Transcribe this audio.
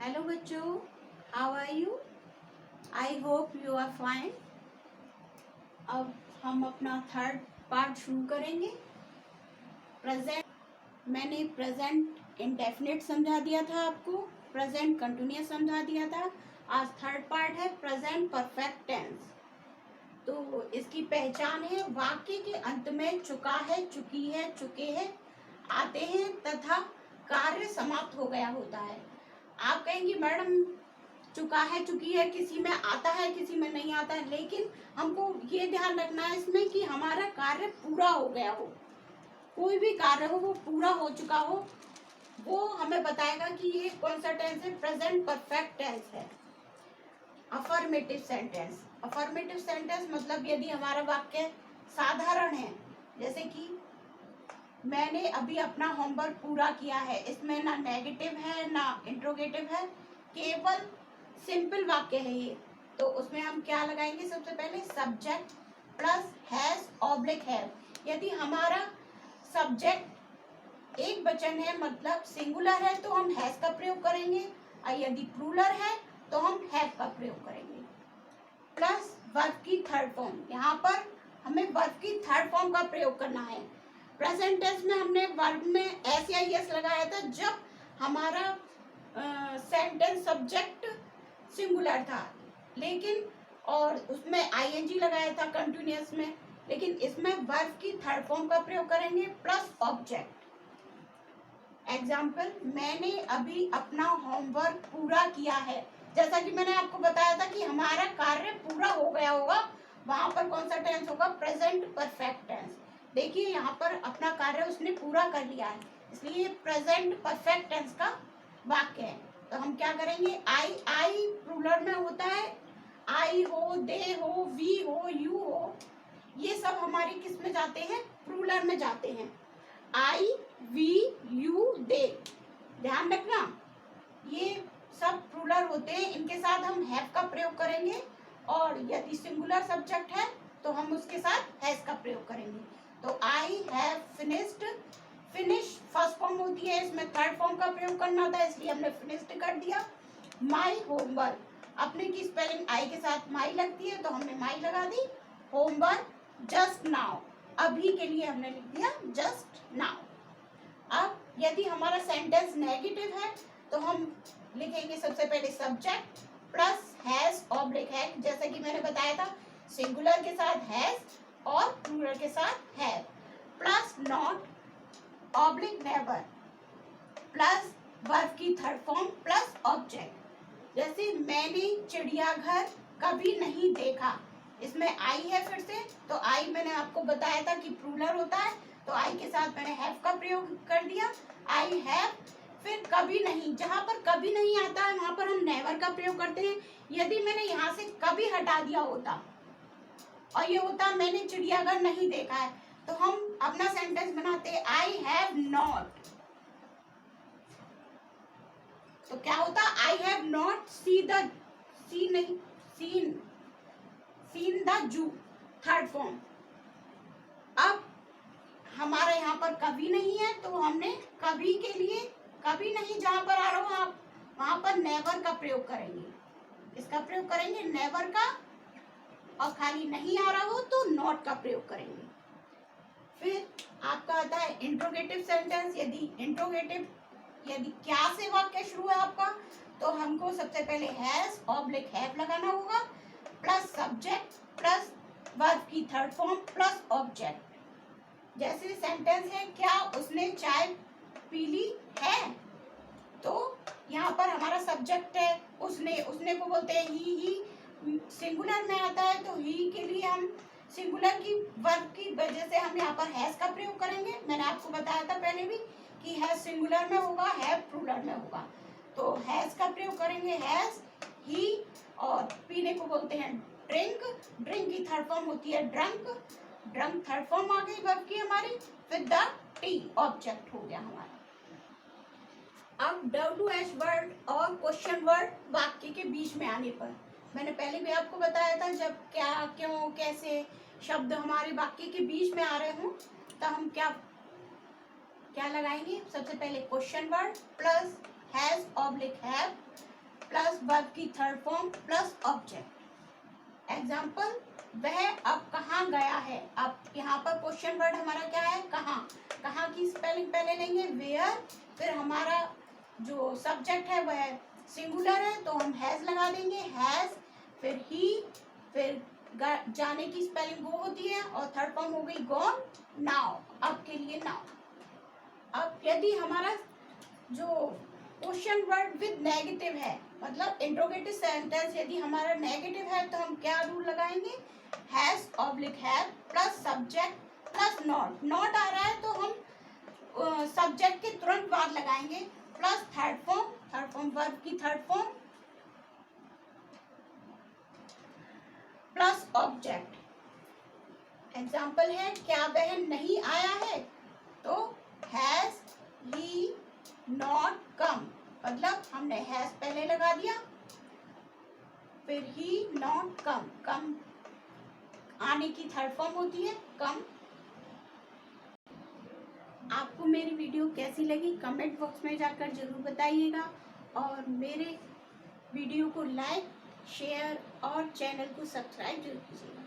Hello बच्चों, how are you? I hope you are fine. अब हम अपना थर्ड पार्ट शुरू करेंगे। प्रेजेंट मैंने प्रेजेंट इंडेफिनिट समझा दिया था आपको, प्रेजेंट कंटिन्यूअस समझा दिया था। आज थर्ड पार्ट है प्रेजेंट परफेक्ट टेंस। तो इसकी पहचान है वाक्य के अंत में चुका है, चुकी है, चुके हैं आते हैं तथा कार्य समाप्त हो गया होता है। आप कहेंगी मैडम चुका है, चुकी है किसी में आता है किसी में नहीं आता है, लेकिन हमको ये ध्यान रखना है इसमें कि हमारा कार्य पूरा हो गया हो। कोई भी कार्य हो वो पूरा हो चुका हो, वो हमें बताएगा कि ये कौन सा टेंस है। प्रेजेंट परफेक्ट टेंस है। अफर्मेटिव सेंटेंस, अफर्मेटिव सेंटेंस मतलब यदि हमारा वाक्य साधारण है, जैसे कि मैंने अभी अपना होमवर्क पूरा किया है, इसमें ना नेगेटिव है ना इंट्रोगेटिव है, केवल सिंपल वाक्य है ये। तो उसमें हम क्या लगाएंगे? सबसे पहले subject plus has oblique have. यदि हमारा सब्जेक्ट एक वचन है मतलब सिंगुलर है तो हम हैज का प्रयोग करेंगे, और यदि प्लूरल है तो हम हैव का प्रयोग करेंगे। प्लस वर्ब की थर्ड फॉर्म, यहाँ पर हमें वर्ब की थर्ड फॉर्म का प्रयोग करना है। प्रेजेंट टेंस में हमने वर्ब में एस या यस लगाया था जब हमारा सेंटेंस सब्जेक्ट सिंगुलर था, लेकिन और उसमें आईएनजी लगाया था कंटिन्यूअस में, लेकिन इसमें वर्ब की थर्ड फॉर्म का प्रयोग करेंगे प्लस ऑब्जेक्ट। एग्जाम्पल, मैंने अभी अपना होमवर्क पूरा किया है। जैसा कि मैंने आपको बताया था कि हमारा कार्य पूरा हो गया होगा, वहां पर कौन सा टेंस होगा? Present perfect tense. देखिए यहाँ पर अपना कार्य उसने पूरा कर लिया है, इसलिए प्रेजेंट परफेक्ट टेंस का वाक्य है। तो हम क्या करेंगे? आई प्लूरल में होता है, आई हो, दे हो, वी हो, यू हो, ये सब हमारी किस में जाते हैं? प्लूरल में जाते हैं। आई, वी, यू, दे, ध्यान रखना ये सब प्लूरल होते हैं, इनके साथ हम हैव का प्रयोग करेंगे, और यदि सिंगुलर सब्जेक्ट है तो हम उसके साथ हैज का प्रयोग करेंगे। तो I have finished, finish first form होती है, इसमें थर्ड फॉर्म का प्रयोग करना होता है, इसलिए हमने फिनिश्ड कर दिया। माई होमवर्क, अपने की स्पेलिंग आई के साथ माई लगती है तो हमने माई लगा दी। होमवर्क जस्ट नाउ, अभी के लिए हमने लिख दिया जस्ट नाउ। अब यदि हमारा सेंटेंस नेगेटिव है तो हम लिखेंगे सबसे पहले subject plus has oblique have, जैसा कि मैंने बताया था सिंगुलर के साथ हैज और प्लूरल के साथ have, plus not oblique never, plus verb की थर्ड फॉर्म प्लस ऑब्जेक्ट। जैसे मैंने चिड़ियाघर कभी नहीं देखा, इसमें आई है फिर से, तो आई मैंने आपको बताया था कि प्लूरल होता है, तो आई के साथ मैंने हैव का प्रयोग कर दिया, आई हैव। फिर कभी नहीं, जहां पर कभी नहीं आता है वहां पर हम नेवर का प्रयोग करते हैं। यदि मैंने यहाँ से कभी हटा दिया होता और ये होता मैंने चिड़ियाघर नहीं देखा है, तो हम अपना सेंटेंस बनाते हैं आई हैव नॉट। तो क्या होता? I have not seen the zoo, third form. अब हमारे यहाँ पर कभी नहीं है तो हमने कभी के लिए, कभी नहीं जहां पर आ रहा हो आप वहां पर नेवर का प्रयोग करेंगे। इसका प्रयोग करेंगे नेवर का, और खाली नहीं आ रहा हो तो नॉट का प्रयोग करेंगे। फिर आपका आता है इंट्रोगेटिव सेंटेंस। यदि क्या से वाक्य शुरू है आपका, तो हमको सबसे पहले हैज ऑब्लिक हैव लगाना होगा, प्लस सब्जेक्ट प्लस वर्ब की थर्ड फॉर्म प्लस ऑब्जेक्ट। जैसे सेंटेंस है, क्या उसने चाय पी ली है, तो यहाँ पर हमारा सब्जेक्ट है उसने को बोलते हैं ही सिंगुलर में आता है, तो ही के लिए हम सिंगुलर की वर्ब की वजह से हम यहाँ पर हैज का प्रयोग करेंगे। मैंने आपको बताया था पहले भी कि हैज सिंगुलर में होगा, हैव प्लूरल में होगा, तो हैज का प्रयोग करेंगे, हैज ही। और पीने को बोलते हैं ड्रिंक, ड्रिंक की थर्ड फॉर्म होती है ड्रंक, ड्रंक थर्ड फॉर्म आ गई वर्ब की हमारी, विद द टी ऑब्जेक्ट हो गया हमारा। अब WH वर्ड और क्वेश्चन वर्ड वाक्य के बीच में आने पर, मैंने पहले भी आपको बताया था जब क्या, क्यों, कैसे शब्द हमारे वाक्य के बीच में आ रहे हों तो हम क्या क्या लगाएंगे? सबसे पहले question word plus has oblique have plus verb की third form plus object. Example, वह अब कहाँ गया है। अब यहाँ पर क्वेश्चन वर्ड हमारा क्या है, कहाँ। कहाँ की स्पेलिंग पहले लेंगे वेयर, फिर हमारा जो सब्जेक्ट है वह सिंगुलर है तो हम हैज लगा देंगे, हैज, फिर ही, फिर जाने की स्पेलिंग गो होती है और थर्ड फॉर्म हो गई गॉन, नाउ, अब के लिए नाउ। अब यदि हमारा जो क्वेश्चन वर्ड विद नेगेटिव है, मतलब इंट्रोगेटिव सेंटेंस यदि हमारा नेगेटिव है तो हम क्या रूल लगाएंगे, has oblique have plus subject plus not. Not आ रहा है तो हम सब्जेक्ट के तुरंत बाद लगाएंगे प्लस थर्ड फॉर्म वर्ब की third form plus object. Example है, क्या वह नहीं आया है, तो हैज ही नॉट कम, मतलब हमने हैज पहले लगा दिया, फिर ही नॉट कम, कम आने की थर्ड फॉर्म होती है कम। आपको मेरी वीडियो कैसी लगी कमेंट बॉक्स में जाकर जरूर बताइएगा और मेरे वीडियो को लाइक, शेयर और चैनल को सब्सक्राइब जरूर कीजिएगा।